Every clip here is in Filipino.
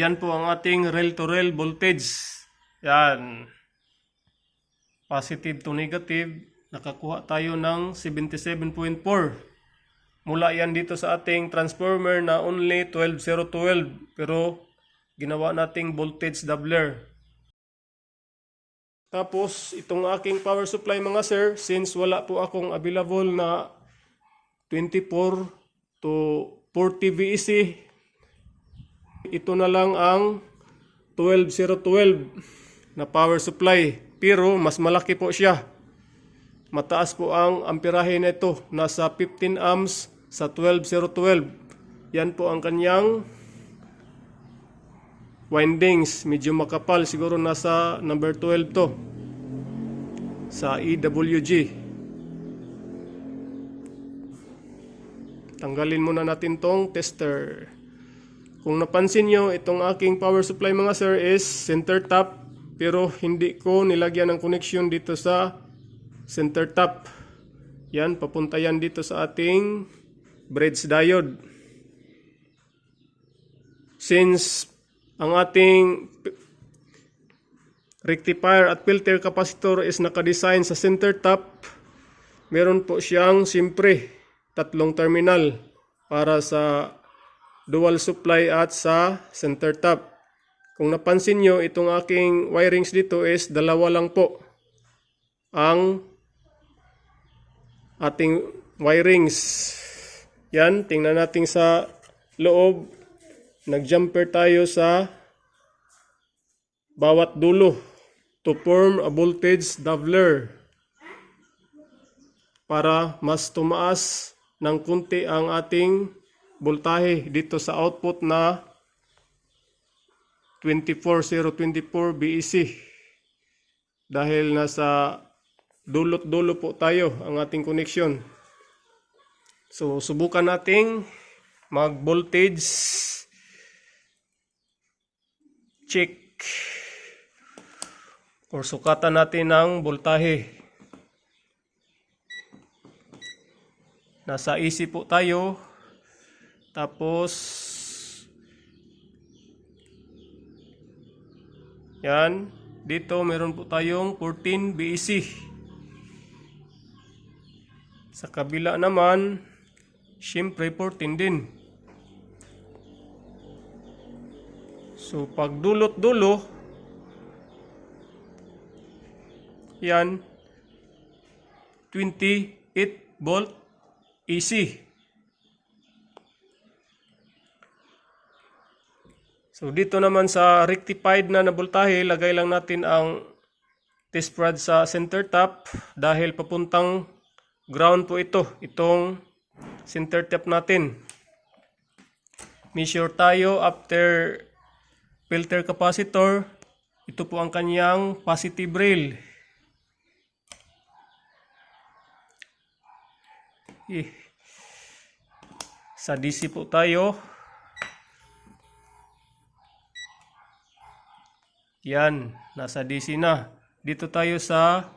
yan po ang ating rail-to-rail voltage. Yan. Positive to negative. Nakakuha tayo ng 77.4. Mula yan dito sa ating transformer na only 12-0-12. Pero ginawa nating voltage doubler. Tapos itong aking power supply mga sir, since wala po akong available na 24 to 40 VEC, ito na lang ang 12-0-12 na power supply. Pero mas malaki po siya. Mataas po ang amperahe nito. Nasa 15 amps sa 12-0-12. Yan po ang kanyang windings. Medyo makapal. Siguro nasa number 12 to. Sa EWG. Tanggalin muna natin tong tester. Kung napansin nyo, itong aking power supply mga sir is center tap. Pero hindi ko nilagyan ng connection dito sa center tap. Yan, papunta yan dito sa ating bridge diode. Since ang ating rectifier at filter capacitor is nakadesign sa center tap, meron po siyang siyempre tatlong terminal para sa dual supply at sa center tap. Kung napansin nyo, itong aking wirings dito is dalawa lang po ang ating wirings. Yan, tingnan natin sa loob. Nag-jumper tayo sa bawat dulo to form a voltage doubler para mas tumaas ng kunti ang ating voltahe dito sa output na 24-0-24 BEC. Dahil nasa dulot-dulo po tayo ang ating connection. So, subukan nating mag-voltage check or sukatan natin ng voltahe. Nasa AC po tayo. Tapos yan, dito meron po tayong 14 BEC. Sa kabila naman, syempre 14 din. So pag dulot-dulo, yan 28 volt AC. So dito naman sa rectified na voltahe, lagay lang natin ang test rod sa center tap dahil papuntang ground po ito, itong center tap natin. Measure tayo after filter capacitor. Ito po ang kanyang positive rail. Sa DC po tayo. Yan, nasa DC na. Dito tayo sa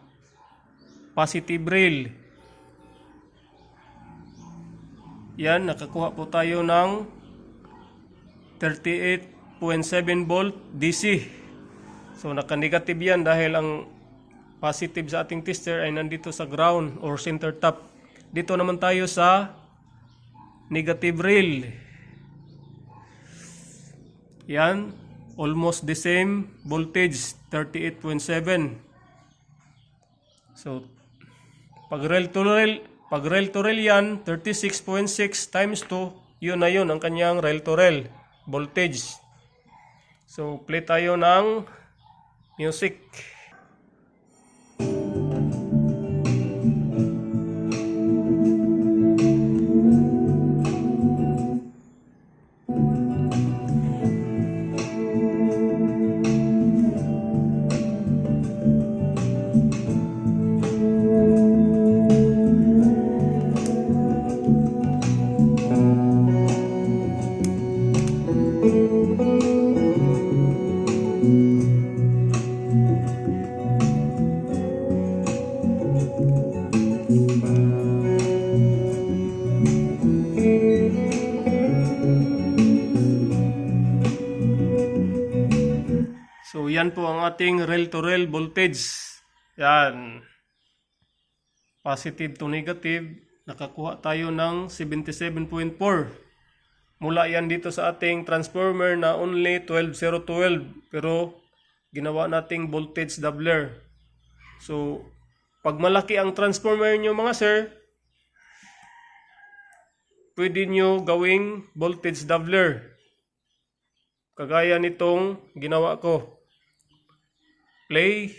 positive rail. Yan, nakakuha po tayo ng 38.7 volt DC. So, naka-negative yan dahil ang positive sa ating tester ay nandito sa ground or center tap. Dito naman tayo sa negative rail. Yan. Almost the same voltage, 38.7. So, pag rail to rail yan, 36.6 times 2, yun na yun ang kanyang rail to rail voltage. So, play tayo ng music. yan po ang ating rail-to-rail voltage. Yan. Positive to negative. Nakakuha tayo ng 77.4. Mula yan dito sa ating transformer na only 12.012. Pero ginawa nating voltage doubler. So, pag malaki ang transformer nyo mga sir, pwede nyo gawing voltage doubler. Kagaya nitong ginawa ko. Play.